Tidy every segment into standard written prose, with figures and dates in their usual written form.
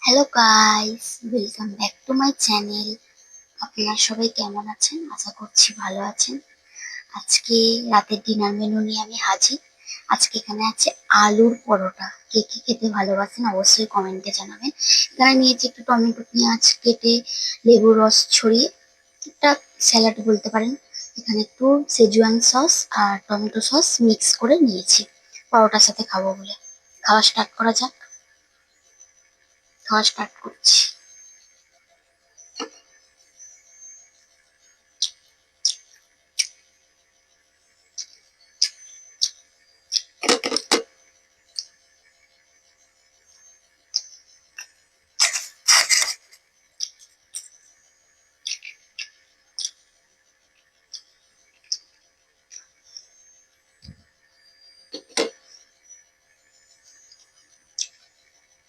Hello guys, welcome back to my channel. আপনারা সবাই কেমন আছেন? আশা করছি ভালো আছেন। আজকে রাতের ডিনার মেনু নিয়ে আমি হাজির। আজকে এখানে আছে আলুর পরোটা। কে কে খেতে ভালোবাসেন অবশ্যই কমেন্টে জানাবেন। এখানে নিয়েছি একটু টমেটো পেঁয়াজ কেটে, লেবুর রস ছড়িয়ে একটা স্যালাড বলতে পারেন। এখানে একটু সেজুয়ান সস আর টমেটো সস মিক্স করে নিয়েছি পরোটার সাথে খাবো বলে। খাওয়া স্টার্ট করা যাক। খাওয়া স্টার্ট করছি।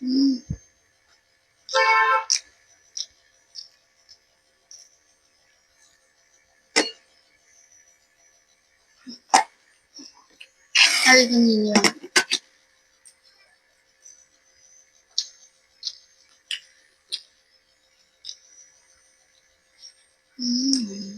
হুম। আর এখানে নিয়ে নিলাম। হুম।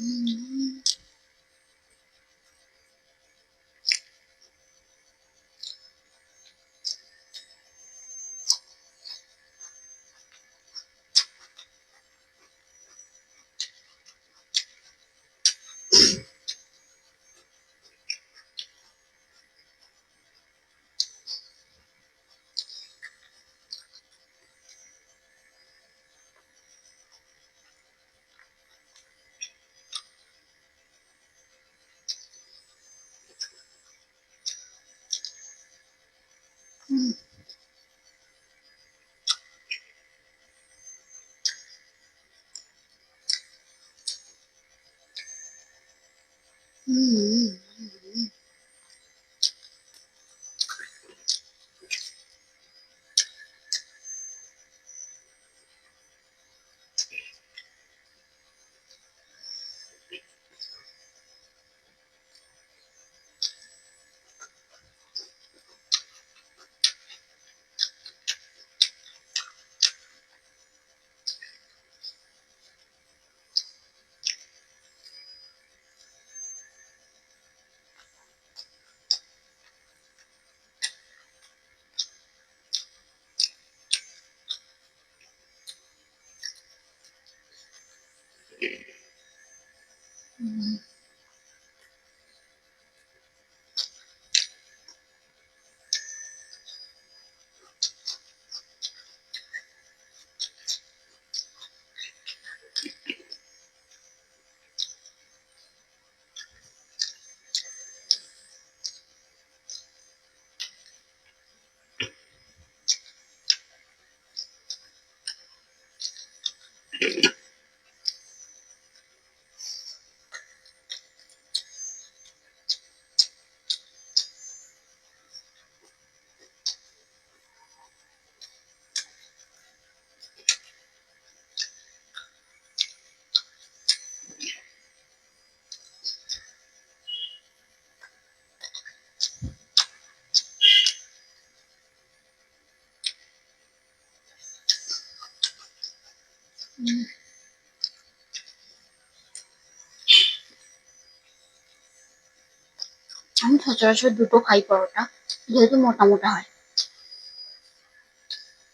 হুম। হুম। হুম। আমি সচরাচর দুটো খাই পরোটা, যেহেতু মোটা মোটা হয়।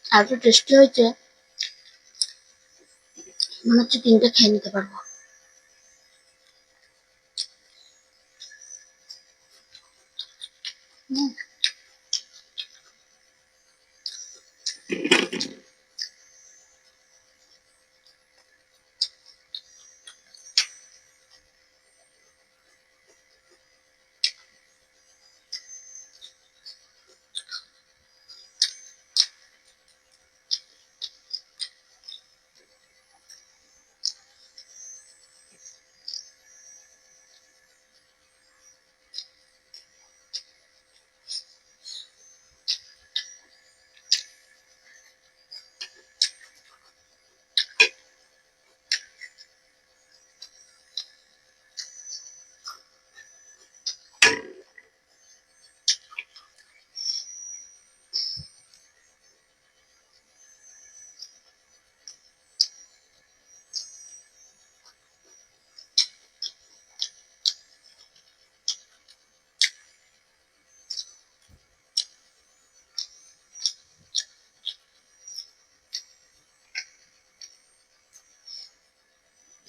এত টেস্টি হয়েছে, মনে হচ্ছে তিনটে খেয়ে নিতে পারবো। হুম।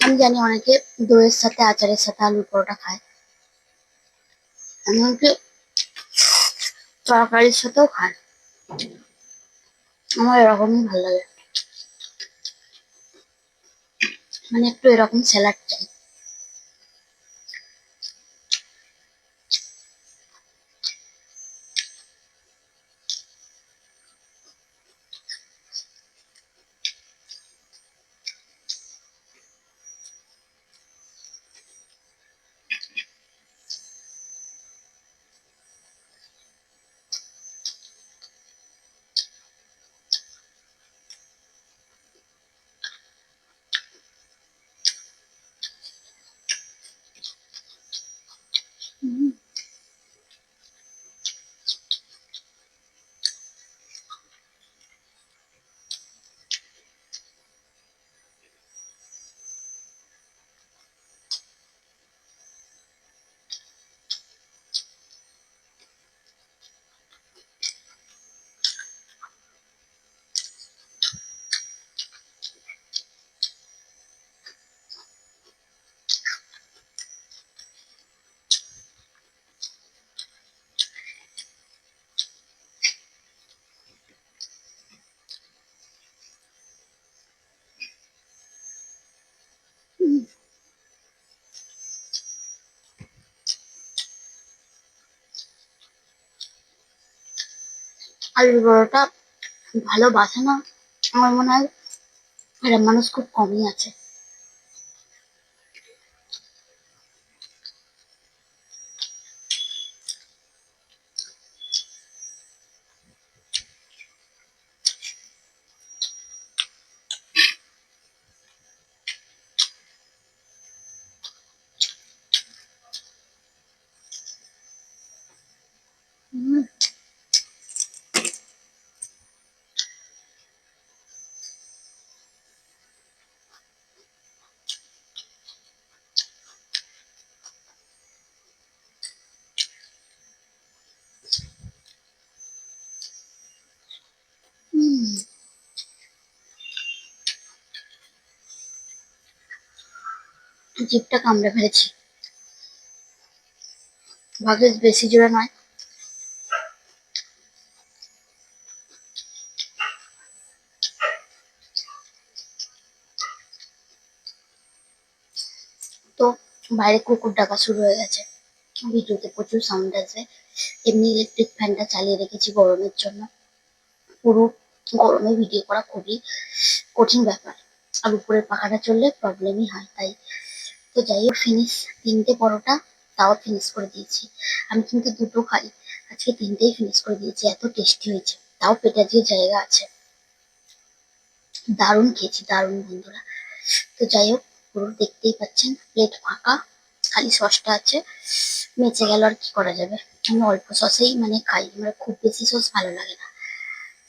আমি জানি অনেকে দইয়ের সাথে আচারের সাথে আলুর পরোটা খায়, এমনকি তরকারির সাথেও খায়। আমার এরকমই ভালো লাগে, মানে একটু এরকম স্যালাড চাই। হুম, হুম। আলুর পরোটা ভালো বাসে না, আমার মনে হয় এরম মানুষ খুব কমই আছে। হুম, হুম। জিভটা কামড়ে ফেলেছি, ভাগ্যিস বেশি জোরে নয়। তো বাইরে কুকুর ডাকা শুরু হয়ে গেছে, ভিডিওতে প্রচুর সাউন্ড আছে। এমনি ইলেকট্রিক ফ্যানটা চালিয়ে রেখেছি গরমের জন্য। পুরো গরমে ভিডিও করা খুবই কঠিন ব্যাপার, আর উপরের পাখাটা চললে প্রবলেমই হয়। তাই তো যাই হোক, ফিনিশ 3টে পরোটা, তাও ফিনিশ করে দিয়েছি। আমি কিন্তু দুটো খাই, আজকে 3টেই ফিনিশ করে দিয়েছি, এত টেস্টি হয়েছে। তাও পেটে যে জায়গা আছে, দারুণ খেয়েছি, দারুণ বন্ধুরা। তো যাই হোক, পুরো দেখতেই পাচ্ছেন প্লেট ফাঁকা, খালি সসটা আছে, বেঁচে গেল, আর কি করা যাবে। আমি অল্প সসেই মানে খাই, আমার খুব বেশি সস ভালো লাগে না।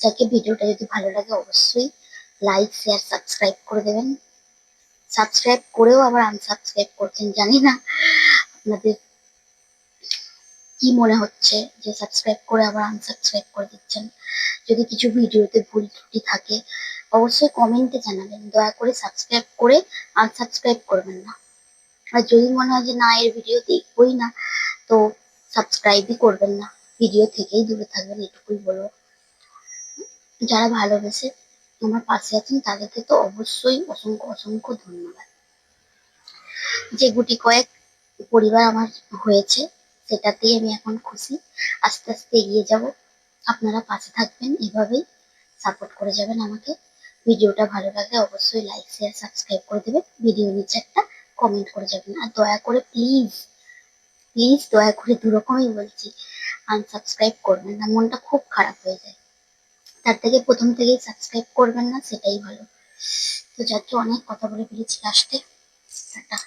যাকে ভিডিওটা যদি ভালো লাগে অবশ্যই লাইক শেয়ার সাবস্ক্রাইব করে দেবেন। সাবস্ক্রাইব করেও আবার আনসাবস্ক্রাইব করছেন, জানি না আপনাদের কি মনে হচ্ছে যে সাবস্ক্রাইব করে আবার আনসাবস্ক্রাইব করে দিচ্ছেন। যদি কিছু ভিডিওতে ভুল ত্রুটি থাকে অবশ্যই কমেন্টে জানাবেন, দয়া করে সাবস্ক্রাইব করে আনসাবস্ক্রাইব করবেন না। আর যদি মনে হয় যে না, এর ভিডিও দেখবোই না, তো সাবস্ক্রাইবই করবেন না, ভিডিও থেকেই দূরে থাকবেন, এটুকুই বলবো। যারা ভালোবেসে আমার পাশে আছেন তাদেরকে তো অবশ্যই অসংখ্য অসংখ্য ধন্যবাদ। যে গুটি কয়েক পরিবার আমার হয়েছে সেটাতেই আমি এখন খুশি। আস্তে আস্তে এগিয়ে যাব, আপনারা পাশে থাকবেন, এভাবেই সাপোর্ট করে যাবেন আমাকে। ভিডিওটা ভালো লাগলে অবশ্যই লাইক শেয়ার সাবস্ক্রাইব করে দেবেন, ভিডিও নিচে একটা কমেন্ট করে যাবেন। আর দয়া করে প্লিজ প্লিজ দয়া করে দুরকমই বলছি, আনসাবস্ক্রাইব করবেন না, মনটা খুব খারাপ হয়ে যায়। তার থেকে প্রথম থেকেই সাবস্ক্রাইব করবেন না, সেটাই ভালো। তো যাকে অনেক কথা বলে ফেলেছি লাস্টে, টাটা।